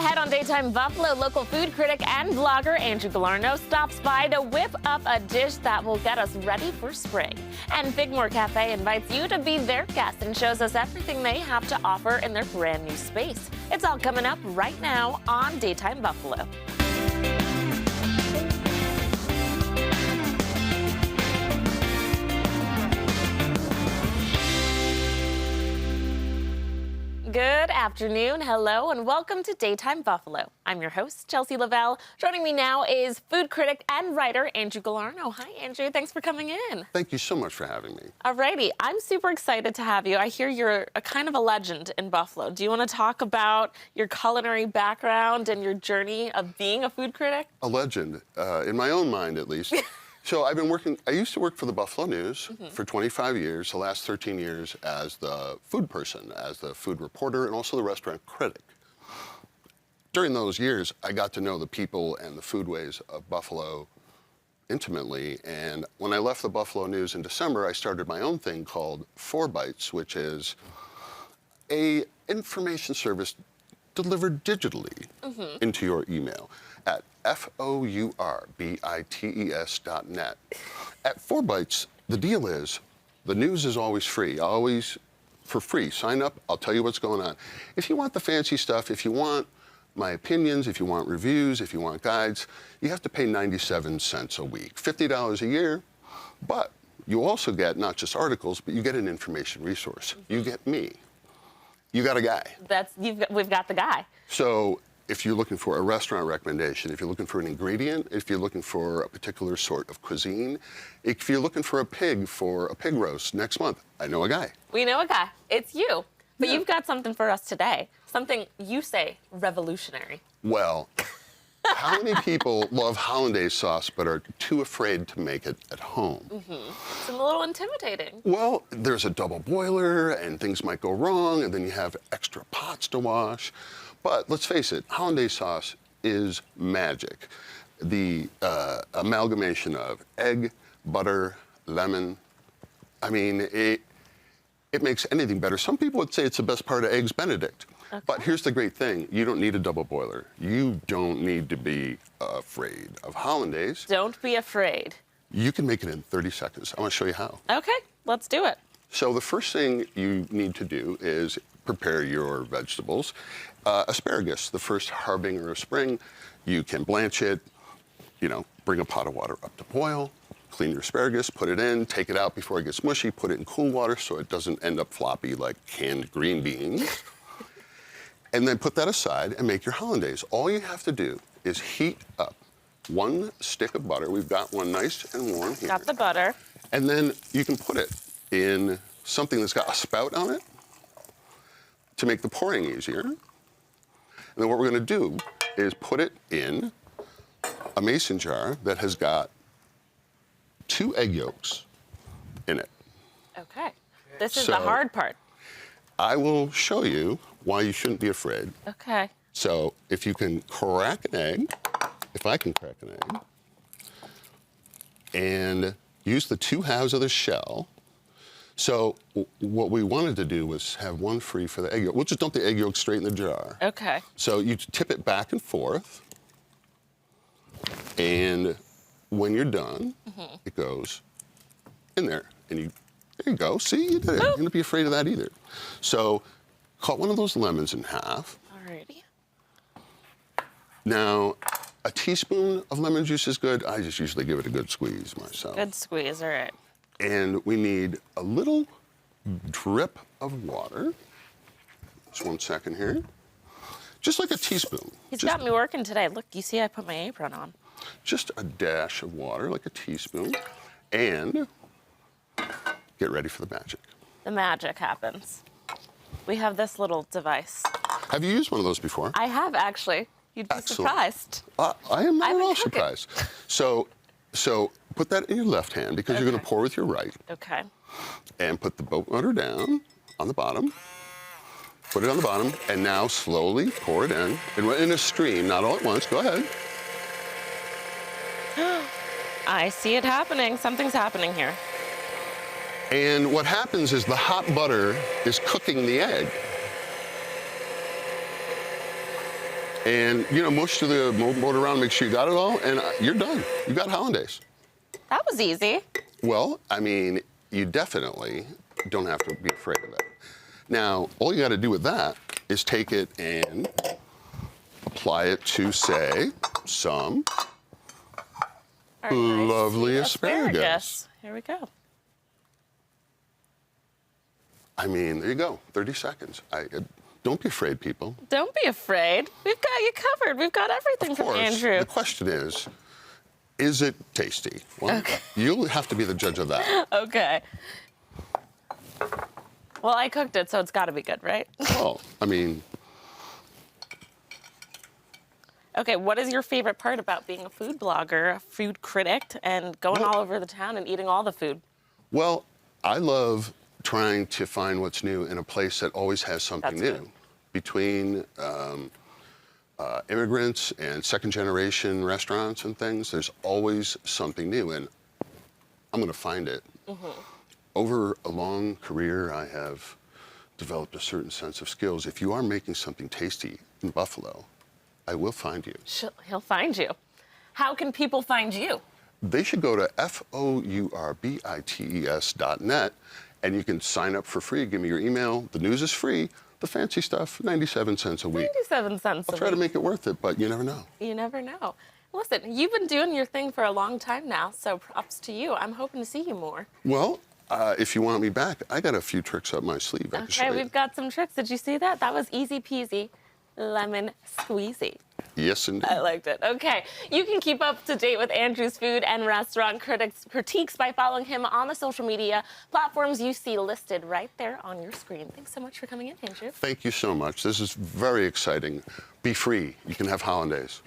ahead on Daytime Buffalo, local food critic and blogger Andrew Galarnea stops by to whip up a dish that will get us ready for spring. And Figmore Cafe invites you to be their guest and shows us everything they have to offer in their brand new space. It's all coming up right now on Daytime Buffalo. Good afternoon, hello, and welcome to Daytime Buffalo. I'm your host, Chelsea Lavelle. Joining me now is food critic and writer Andrew Galarnea. Hi, Andrew. Thanks for coming in. Thank you so much for having me. Alrighty, I'm super excited to have you. I hear you're a kind of a legend in Buffalo. Do you want to talk about your culinary background and your journey of being a food critic? A legend, in my own mind at least. So I used to work for the Buffalo News for 25 years, the last 13 years as the food person, as the food reporter, and also the restaurant critic. During those years, I got to know the people and the foodways of Buffalo intimately, and when I left the Buffalo News in December, I started my own thing called 4 Bites, which is a information service delivered digitally into your email at FOURBITES.net. At 4 Bites, the deal is, the news is always free, always for free. Sign up, I'll tell you what's going on. If you want the fancy stuff, if you want my opinions, if you want reviews, if you want guides, you have to pay 97 cents a week, $50 a year, but you also get not just articles, but you get an information resource. You get me. You got a guy. We've got the guy. So if you're looking for a restaurant recommendation, if you're looking for an ingredient, if you're looking for a particular sort of cuisine, if you're looking for a pig roast next month, I know a guy. We know a guy. It's you. But you've got something for us today. Something you say revolutionary. Well, how many people love hollandaise sauce but are too afraid to make it at home? It's a little intimidating. Well, there's a double boiler and things might go wrong and then you have extra pots to wash. But let's face it, hollandaise sauce is magic. The amalgamation of egg, butter, lemon, I mean, it makes anything better. Some people would say it's the best part of Eggs Benedict. Okay. But here's the great thing. You don't need a double boiler. You don't need to be afraid of hollandaise. Don't be afraid. You can make it in 30 seconds. I want to show you how. Okay, let's do it. So the first thing you need to do is prepare your vegetables. Asparagus, the first harbinger of spring. You can blanch it, bring a pot of water up to boil, clean your asparagus, put it in, take it out before it gets mushy, put it in cool water so it doesn't end up floppy like canned green beans. And then put that aside and make your hollandaise. All you have to do is heat up 1 stick of butter. We've got one nice and warm here. Got the butter. And then you can put it in something that's got a spout on it to make the pouring easier. And then what we're going to do is put it in a mason jar that has got 2 egg yolks in it. Okay. This is the hard part. I will show you why you shouldn't be afraid. Okay. So if you can crack an egg, if I can crack an egg, and use the 2 halves of the shell. So what we wanted to do was have one free for the egg yolk. We'll just dump the egg yolk straight in the jar. Okay. So you tip it back and forth, and when you're done, it goes in there. And there you go. See, you did it. You don't be afraid of that either. So cut one of those lemons in half. Alrighty. Now, a teaspoon of lemon juice is good. I just usually give it a good squeeze myself. Good squeeze, all right. And we need a little drip of water. Just 1 second here. Just like a teaspoon. He's got me working today. Look, you see I put my apron on. Just a dash of water, like a teaspoon. And get ready for the magic. The magic happens. We have this little device. Have you used one of those before? I have, actually. You'd be surprised. I am not at all surprised. So put that in your left hand because you're going to pour with your right. Okay. And put the boat butter down on the bottom. Put it on the bottom, and now slowly pour it in a stream, not all at once. Go ahead. I see it happening. Something's happening here. And what happens is the hot butter is cooking the egg. And, you know, mush to the mold around, make sure you got it all, and you're done. You got hollandaise. That was easy. Well, I mean, you definitely don't have to be afraid of it. Now, all you got to do with that is take it and apply it to, say, some Our nice lovely sweet asparagus. Here we go. I mean, there you go, 30 seconds. Don't be afraid, people. Don't be afraid. We've got you covered. We've got everything Of from course, Andrew. the question is it tasty? Well, Okay. you'll have to be the judge of that. Okay. Well, I cooked it, so it's got to be good, right? Well, I mean, Okay, what is your favorite part about being a food blogger, a food critic, and going all over the town and eating all the food? well, I love trying to find what's new in a place that always has something That's new. good. Between immigrants and second-generation restaurants and things, there's always something new, and I'm going to find it. Over a long career, I have developed a certain sense of skills. If you are making something tasty in Buffalo, I will find you. He'll find you. How can people find you? They should go to fourbites.net, and you can sign up for free. Give me your email. The news is free. The fancy stuff, 97 cents a week. 97 cents I'll try to make it worth it, but you never know. You never know. Listen, you've been doing your thing for a long time now, so props to you. I'm hoping to see you more. Well, if you want me back, I got a few tricks up my sleeve. I can show Okay, you. we've got some tricks. Did you see that? That was easy peasy, lemon squeezy. Yes, indeed. I liked it. Okay, you can keep up to date with Andrew's food and restaurant critiques by following him on the social media platforms you see listed right there on your screen. Thanks so much for coming in, Andrew. Thank you so much. This is very exciting. Be free. You can have hollandaise.